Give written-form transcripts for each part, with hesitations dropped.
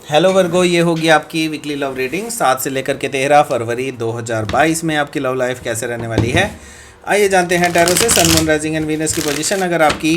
Hello वर्गो, ये होगी आपकी वीकली लव रीडिंग 7 से लेकर के 13 फरवरी 2022 में आपकी लव लाइफ कैसे रहने वाली है। आइए जानते हैं टैरो से sun moon rising and Venus की पोजीशन। अगर आपकी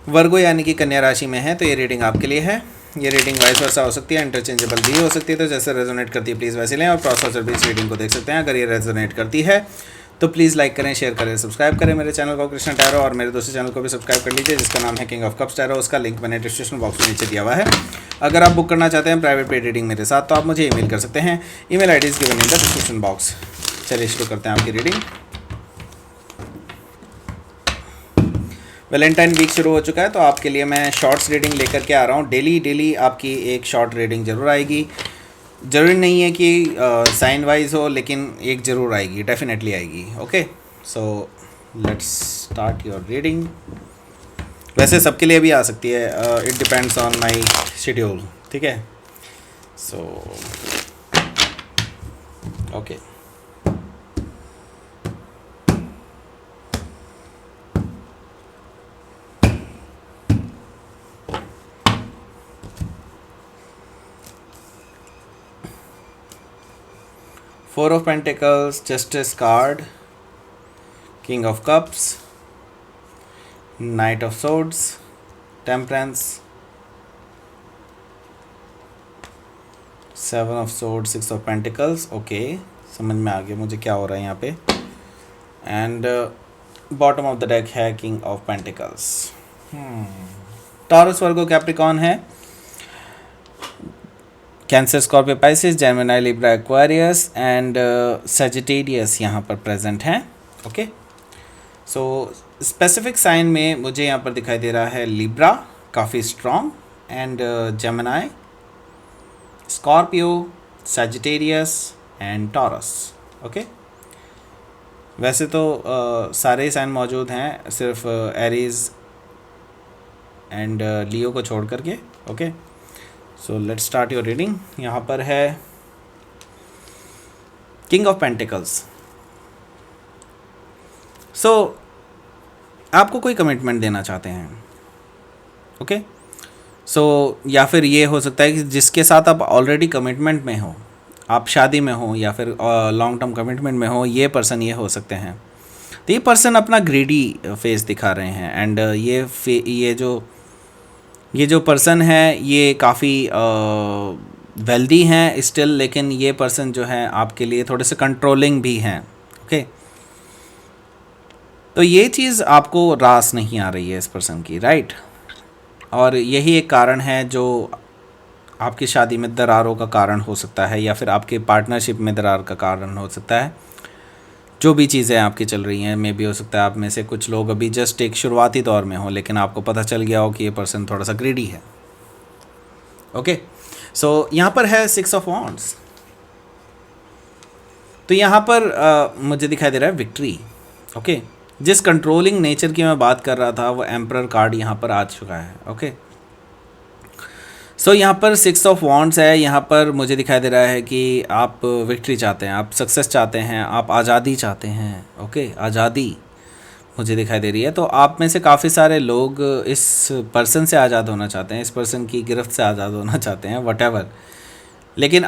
वर्गो यानी कि कन्या राशि में है तो ये रीडिंग आपके लिए है। ये रीडिंग वाइस वर्सा हो सकती है, इंटरचेंजेबल भी हो सकती है, तो जैसे रेजोनेट करती है प्लीज़ वैसे लें और क्रॉस वाचर भी इस रीडिंग को देख सकते हैं। अगर ये रेजोनेट करती है तो प्लीज़ लाइक करें, शेयर करें, सब्सक्राइब करें मेरे चैनल को कृष्णा टैरो, और मेरे दूसरे चैनल को भी सब्सक्राइब कर लीजिए जिसका नाम है किंग ऑफ कप्स टैरो। उसका लिंक मैंने डिस्क्रिप्शन बॉक्स में नीचे दिया हुआ है। अगर आप बुक करना चाहते हैं प्राइवेट पेड रीडिंग मेरे साथ तो आप मुझे ईमेल कर सकते हैं। Email ID is given in the description box. चलिए शुरू करते हैं आपकी रीडिंग। वैलेंटाइन वीक शुरू हो चुका है तो आपके लिए मैं शॉर्ट्स रीडिंग लेकर के आ रहा हूँ। डेली आपकी एक शॉर्ट रीडिंग ज़रूर आएगी। ज़रूरी नहीं है कि साइन वाइज हो, लेकिन एक ज़रूर आएगी, डेफिनेटली आएगी। Okay, so let's start your reading. वैसे सबके लिए भी आ सकती है, it depends on my schedule. ठीक है, so okay. Four of Pentacles, Justice card, King of Cups, Knight of Swords, Temperance, Seven of Swords, Six of Pentacles। Okay, समझ में आ गया मुझे क्या हो रहा है यहाँ पे। And bottom of the deck है king of pentacles. Taurus, Virgo, Capricorn है, Cancer, Scorpio, Pisces, Gemini, Libra, Aquarius and Sagittarius यहाँ पर प्रेजेंट हैं। ओके, सो स्पेसिफिक साइन में मुझे यहाँ पर दिखाई दे रहा है लिब्रा काफ़ी strong, and Gemini, Scorpio, Sagittarius and taurus. Okay, वैसे तो सारे साइन मौजूद हैं, सिर्फ एरीज एंड लियो को छोड़ करके। Okay, so let's start your reading. यहाँ पर है किंग ऑफ पेंटिकल्स। सो आपको कोई कमिटमेंट देना चाहते हैं। ओके, सो या फिर ये हो सकता है कि जिसके साथ आप ऑलरेडी कमिटमेंट में हो, आप शादी में हो या फिर लॉन्ग टर्म कमिटमेंट में हो, ये पर्सन ये हो सकते हैं। तो ये पर्सन अपना ग्रीडी फेस दिखा रहे हैं, एंड ये जो पर्सन है ये काफ़ी वेल्दी हैं स्टिल, लेकिन ये पर्सन जो है आपके लिए थोड़े से कंट्रोलिंग भी हैं। ओके, तो ये चीज़ आपको रास नहीं आ रही है इस पर्सन की, राइट। और यही एक कारण है जो आपकी शादी में दरारों का कारण हो सकता है, या फिर आपके पार्टनरशिप में दरार का कारण हो सकता है। जो भी चीज़ें आपकी चल रही हैं, मे भी हो सकता है आप में से कुछ लोग अभी जस्ट एक शुरुआती दौर में हो, लेकिन आपको पता चल गया हो कि ये पर्सन थोड़ा सा ग्रीडी है। ओके, सो यहाँ पर है सिक्स ऑफ वॉन्ड्स। तो यहाँ पर मुझे दिखाई दे रहा है विक्ट्री। ओके, जिस कंट्रोलिंग नेचर की मैं बात कर रहा था वो एम्परर कार्ड यहाँ पर आ चुका है। ओके, सो यहाँ पर सिक्स ऑफ वॉन्ड्स है। यहाँ पर मुझे दिखाई दे रहा है कि आप विक्ट्री चाहते हैं, आप सक्सेस चाहते हैं, आप आज़ादी चाहते हैं। ओके, आज़ादी मुझे दिखाई दे रही है। तो आप में से काफ़ी सारे लोग इस पर्सन से आज़ाद होना चाहते हैं, इस पर्सन की गिरफ्त से आज़ाद होना चाहते हैं, वटेवर। लेकिन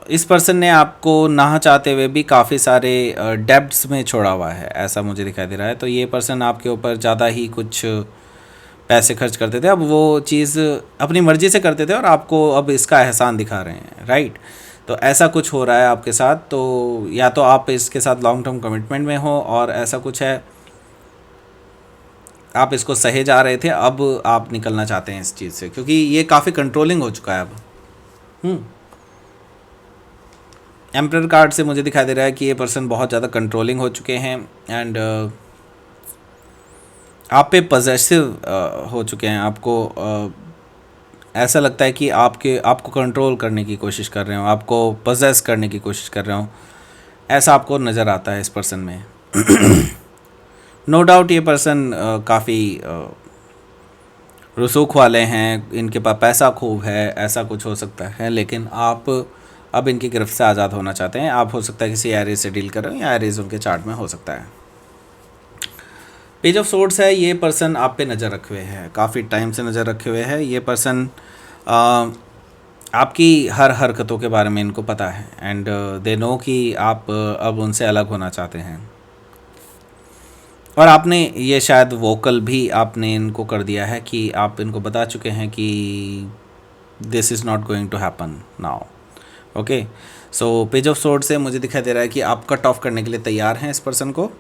इस पर्सन ने आपको ना चाहते हुए भी काफ़ी सारे डेब्ट्स में छोड़ा हुआ है, ऐसा मुझे दिखाई दे रहा है। तो ये पर्सन आपके ऊपर ज़्यादा ही कुछ पैसे खर्च करते थे, अब वो चीज़ अपनी मर्ज़ी से करते थे और आपको अब इसका एहसान दिखा रहे हैं, राइट। तो ऐसा कुछ हो रहा है आपके साथ। तो या तो आप इसके साथ लॉन्ग टर्म कमिटमेंट में हो और ऐसा कुछ है, आप इसको सहे जा रहे थे, अब आप निकलना चाहते हैं इस चीज़ से, क्योंकि ये काफ़ी कंट्रोलिंग हो चुका है अब। एम्परर कार्ड से मुझे दिखाई दे रहा है कि ये पर्सन बहुत ज़्यादा कंट्रोलिंग हो चुके हैं, एंड आप पे पॉजेसिव हो चुके हैं। आपको ऐसा लगता है कि आपको कंट्रोल करने की कोशिश कर रहे हो, आपको पॉजेस करने की कोशिश कर रहे हो, ऐसा आपको नज़र आता है इस पर्सन में। नो डाउट ये पर्सन काफ़ी रसूख वाले हैं, इनके पास पैसा खूब है, ऐसा कुछ हो सकता है। लेकिन आप अब इनकी गिरफ्त से आज़ाद होना चाहते हैं। आप हो सकता है किसी एरीज से डील कर रहे हो, या एरीज उनके चार्ट में हो सकता है। पेज ऑफ सोर्ड्स है, ये पर्सन आप पे नज़र रखे हुए है, काफ़ी टाइम से नज़र रखे हुए है। ये पर्सन आपकी हर हरकतों के बारे में इनको पता है एंड दे नो कि आप अब उनसे अलग होना चाहते हैं। और आपने ये शायद वोकल भी आपने इनको कर दिया है कि आप इनको बता चुके हैं कि this is not going to happen now. Okay, so page of sword से मुझे दिखाई दे रहा है कि आप कट ऑफ करने के लिए तैयार हैं इस पर्सन को,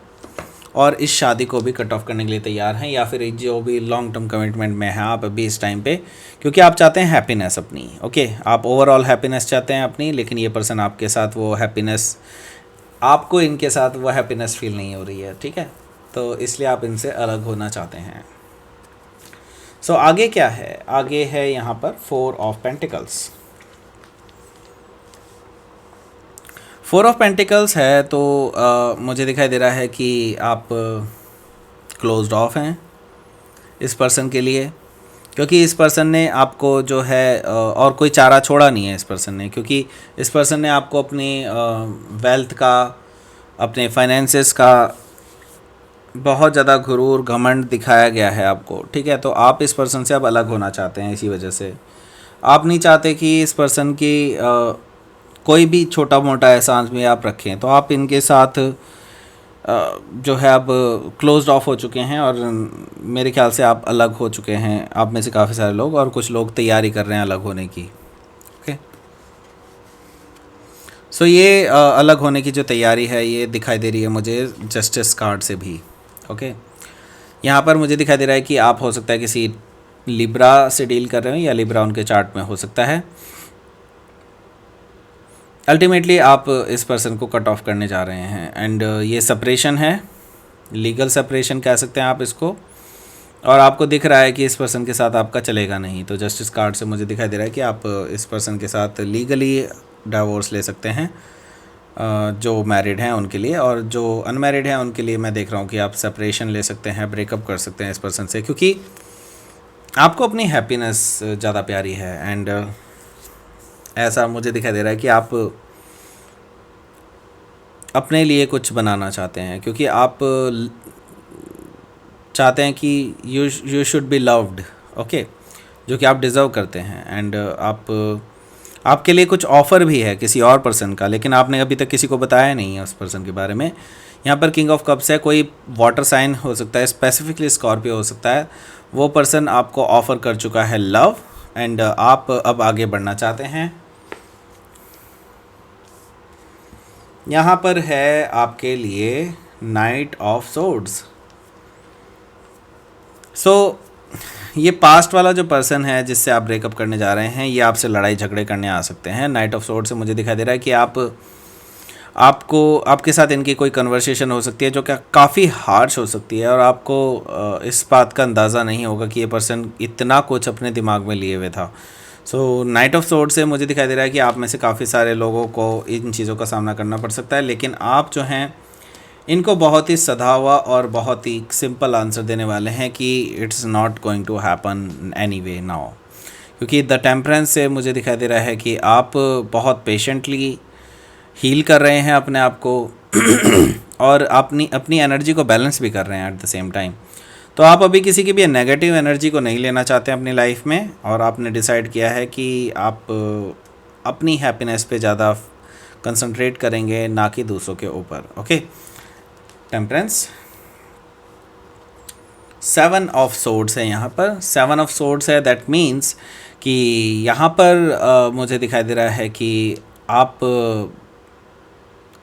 और इस शादी को भी कट ऑफ करने के लिए तैयार हैं, या फिर जो भी लॉन्ग टर्म कमिटमेंट में हैं आप अभी इस टाइम पे, क्योंकि आप चाहते हैं हैप्पीनेस अपनी। ओके, आप ओवरऑल हैप्पीनेस चाहते हैं अपनी, लेकिन ये पर्सन आपके साथ वो हैप्पीनेस, आपको इनके साथ वो हैप्पीनेस फील नहीं हो रही है। ठीक है, तो इसलिए आप इनसे अलग होना चाहते हैं। सो आगे क्या है, आगे है यहाँ पर 4 ऑफ पेंटिकल्स। 4 ऑफ पेंटिकल्स है तो मुझे दिखाई दे रहा है कि आप क्लोज्ड ऑफ हैं इस पर्सन के लिए, क्योंकि इस पर्सन ने आपको जो है और कोई चारा छोड़ा नहीं है इस पर्सन ने, क्योंकि इस पर्सन ने आपको अपनी वेल्थ का, अपने फाइनेंसेस का बहुत ज़्यादा गुरूर घमंड दिखाया गया है आपको। ठीक है, तो आप इस पर्सन से अब अलग होना चाहते हैं। इसी वजह से आप नहीं चाहते कि इस पर्सन की कोई भी छोटा मोटा एहसान भी आप रखें, तो आप इनके साथ जो है अब क्लोज्ड ऑफ हो चुके हैं, और मेरे ख्याल से आप अलग हो चुके हैं, आप में से काफ़ी सारे लोग, और कुछ लोग तैयारी कर रहे हैं अलग होने की। ओके, सो ये अलग होने की जो तैयारी है ये दिखाई दे रही है मुझे जस्टिस कार्ड से भी। ओके, यहाँ पर मुझे दिखाई दे रहा है कि आप हो सकता है किसी लिब्रा से डील कर रहे हो, या लिब्रा उनके चार्ट में हो सकता है। अल्टीमेटली आप इस पर्सन को कट ऑफ करने जा रहे हैं, एंड ये सेपरेशन है, लीगल सेपरेशन कह सकते हैं आप इसको, और आपको दिख रहा है कि इस पर्सन के साथ आपका चलेगा नहीं। तो जस्टिस कार्ड से मुझे दिखाई दे रहा है कि आप इस पर्सन के साथ लीगली डिवोर्स ले सकते हैं, जो मैरिड हैं उनके लिए, और जो अनमैरिड हैं उनके लिए मैं देख रहा हूँ कि आप सेपरेशन ले सकते हैं, ब्रेकअप कर सकते हैं इस पर्सन से, क्योंकि आपको अपनी हैप्पीनेस ज़्यादा प्यारी है। एंड ऐसा मुझे दिखाई दे रहा है कि आप अपने लिए कुछ बनाना चाहते हैं, क्योंकि आप चाहते हैं कि you should be loved. Okay, जो कि आप डिज़र्व करते हैं। एंड आपके लिए कुछ ऑफ़र भी है किसी और पर्सन का, लेकिन आपने अभी तक किसी को बताया नहीं है उस पर्सन के बारे में। यहाँ पर किंग ऑफ कप्स है, कोई वाटर साइन हो सकता है, स्पेसिफिकली स्कॉर्पियो हो सकता है। वो पर्सन आपको ऑफ़र कर चुका है लव, एंड आप अब आगे बढ़ना चाहते हैं। यहाँ पर है आपके लिए नाइट ऑफ सोर्ड्स। सो ये पास्ट वाला जो पर्सन है जिससे आप ब्रेकअप करने जा रहे हैं, ये आपसे लड़ाई झगड़े करने आ सकते हैं। नाइट ऑफ सोर्ड से मुझे दिखाई दे रहा है कि आपके साथ इनकी कोई कन्वर्सेशन हो सकती है जो क्या काफ़ी हार्श हो सकती है, और आपको इस बात का अंदाज़ा नहीं होगा कि ये पर्सन इतना कुछ अपने दिमाग में लिए हुए था। सो नाइट ऑफ सोर्ड से मुझे दिखाई दे रहा है कि आप में से काफ़ी सारे लोगों को इन चीज़ों का सामना करना पड़ सकता है, लेकिन आप जो हैं इनको बहुत ही सधा हुआ और बहुत ही सिंपल आंसर देने वाले हैं कि it's not going to happen anyway now, क्योंकि द टेम्परेंस से मुझे दिखाई दे रहा है कि आप बहुत पेशेंटली हील कर रहे हैं अपने आप को और अपनी एनर्जी को बैलेंस भी कर रहे हैं एट द सेम टाइम। तो आप अभी किसी की भी नेगेटिव एनर्जी को नहीं लेना चाहते हैं अपनी लाइफ में, और आपने डिसाइड किया है कि आप अपनी हैप्पीनेस पे ज़्यादा कंसंट्रेट करेंगे, ना कि दूसरों के ऊपर। ओके, टेम्परेंस 7 ऑफ सोर्ड्स है यहाँ पर। 7 ऑफ सोर्ड्स है, दैट मीन्स कि यहाँ पर मुझे दिखाई दे रहा है कि आप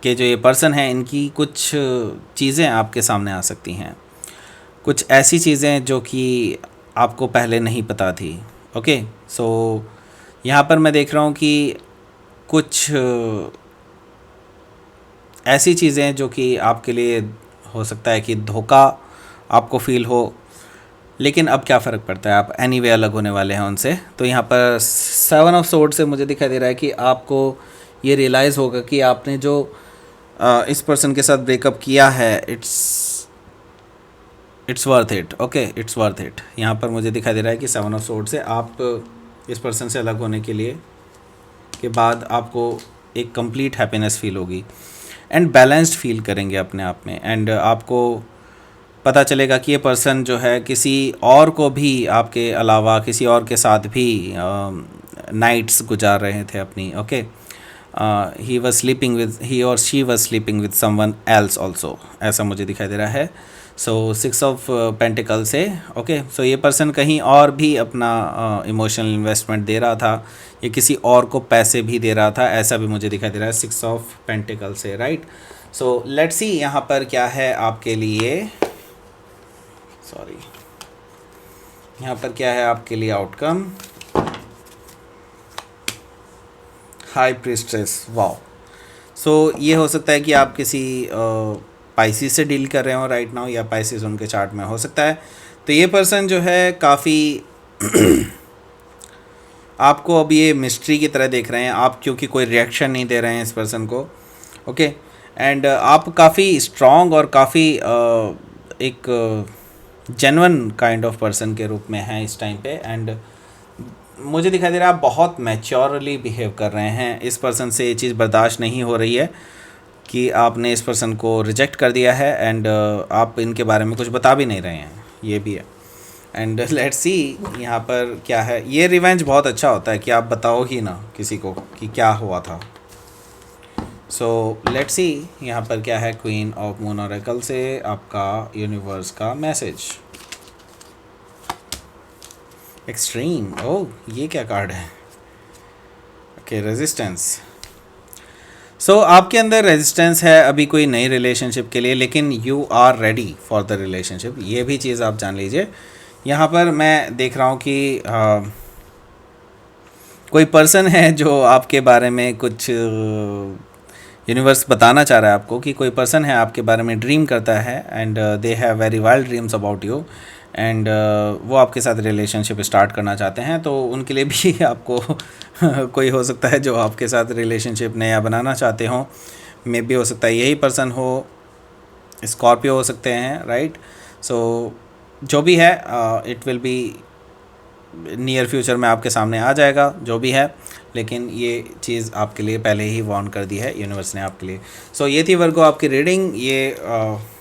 के जो ये पर्सन है इनकी कुछ चीज़ें आपके सामने आ सकती हैं, कुछ ऐसी चीज़ें जो कि आपको पहले नहीं पता थी। ओके, सो यहाँ पर मैं देख रहा हूँ कि कुछ ऐसी चीज़ें जो कि आपके लिए हो सकता है कि धोखा आपको फील हो, लेकिन अब क्या फ़र्क पड़ता है, आप एनीवे अलग होने वाले हैं उनसे। तो यहाँ पर 7 ऑफ सोर्ड से मुझे दिखाई दे रहा है कि आपको ये रियलाइज़ होगा कि आपने जो इस पर्सन के साथ ब्रेकअप किया है, it's worth it. Okay, it's worth it. यहाँ पर मुझे दिखाई दे रहा है कि 7 ऑफ सोर्ड से आप इस पर्सन से अलग होने के बाद आपको एक कंप्लीट हैप्पीनेस फील होगी एंड बैलेंस्ड फील करेंगे अपने आप में, एंड आपको पता चलेगा कि ये पर्सन जो है किसी और को भी आपके अलावा किसी और के साथ भी नाइट्स गुजार रहे थे अपनी, okay. He was sleeping with, he और she was sleeping with someone else also, ऐसा मुझे दिखाई दे रहा है। सो 6 ऑफ पेंटिकल से, ओके। सो ये पर्सन कहीं और भी अपना इमोशनल इन्वेस्टमेंट दे रहा था, ये किसी और को पैसे भी दे रहा था, ऐसा भी मुझे दिखाई दे रहा है 6 ऑफ पेंटिकल से, राइट। सो लेट्स सी यहाँ पर क्या है आपके लिए, सॉरी, यहाँ पर क्या है आपके लिए outcome. High priestess, wow. So ये हो सकता है कि आप किसी पाइसिस से डील कर रहे हो राइट नाउ, या पाइसिस उनके चार्ट में हो सकता है। तो ये पर्सन जो है काफ़ी आपको अब ये मिस्ट्री की तरह देख रहे हैं आप, क्योंकि कोई रिएक्शन नहीं दे रहे हैं इस पर्सन को, ओके। एंड आप काफ़ी स्ट्रॉन्ग और काफ़ी एक जेन्युइन काइंड ऑफ पर्सन के रूप में हैं इस टाइम पे। एंड मुझे दिखाई दे रहा है आप बहुत मैच्योरली बिहेव कर रहे हैं। इस पर्सन से ये चीज़ बर्दाश्त नहीं हो रही है कि आपने इस पर्सन को रिजेक्ट कर दिया है, एंड आप इनके बारे में कुछ बता भी नहीं रहे हैं, ये भी है। एंड लेट्स सी यहाँ पर क्या है। ये रिवेंज बहुत अच्छा होता है कि आप बताओ ही ना किसी को कि क्या हुआ था। सो लेट्स सी यहाँ पर क्या है। क्वीन ऑफ मून ऑरेकल से आपका यूनिवर्स का मैसेज। एक्सट्रीम, ओह ये क्या कार्ड है, ओके। रेजिस्टेंस, सो आपके अंदर रेजिस्टेंस है अभी कोई नई रिलेशनशिप के लिए, लेकिन you are ready for the relationship, ये भी चीज़ आप जान लीजिए। यहाँ पर मैं देख रहा हूँ कि कोई पर्सन है जो आपके बारे में कुछ यूनिवर्स बताना चाह रहा है आपको, कि कोई पर्सन है आपके बारे में ड्रीम करता है, and they have very wild dreams about you, and वो आपके साथ रिलेशनशिप स्टार्ट करना चाहते हैं। तो उनके लिए भी आपको कोई हो सकता है जो आपके साथ रिलेशनशिप नया बनाना चाहते हो। मे भी हो सकता है यही पर्सन हो, स्कॉर्पियो हो सकते हैं, राइट। सो जो भी है it will be near future में आपके सामने आ जाएगा जो भी है, लेकिन ये चीज़ आपके लिए पहले ही वार्न कर दी है यूनिवर्स ने आपके लिए। सो ये थी वर्गो आपकी रीडिंग। ये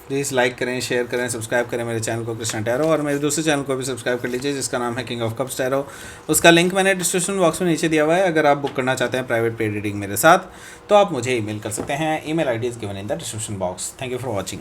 प्लीज़ लाइक करें, शेयर करें, सब्सक्राइब करें मेरे चैनल को कृष्णा टैरो, और मेरे दूसरे चैनल को भी सब्सक्राइब कर लीजिए जिसका नाम है किंग ऑफ कप्स टैरो। उसका लिंक मैंने डिस्क्रिप्शन बॉक्स में नीचे दिया हुआ है। अगर आप बुक करना चाहते हैं प्राइवेट पेड रीडिंग मेरे साथ, तो आप मुझे ईमेल कर सकते हैं। Email ID is given in the description box. Thank you for watching.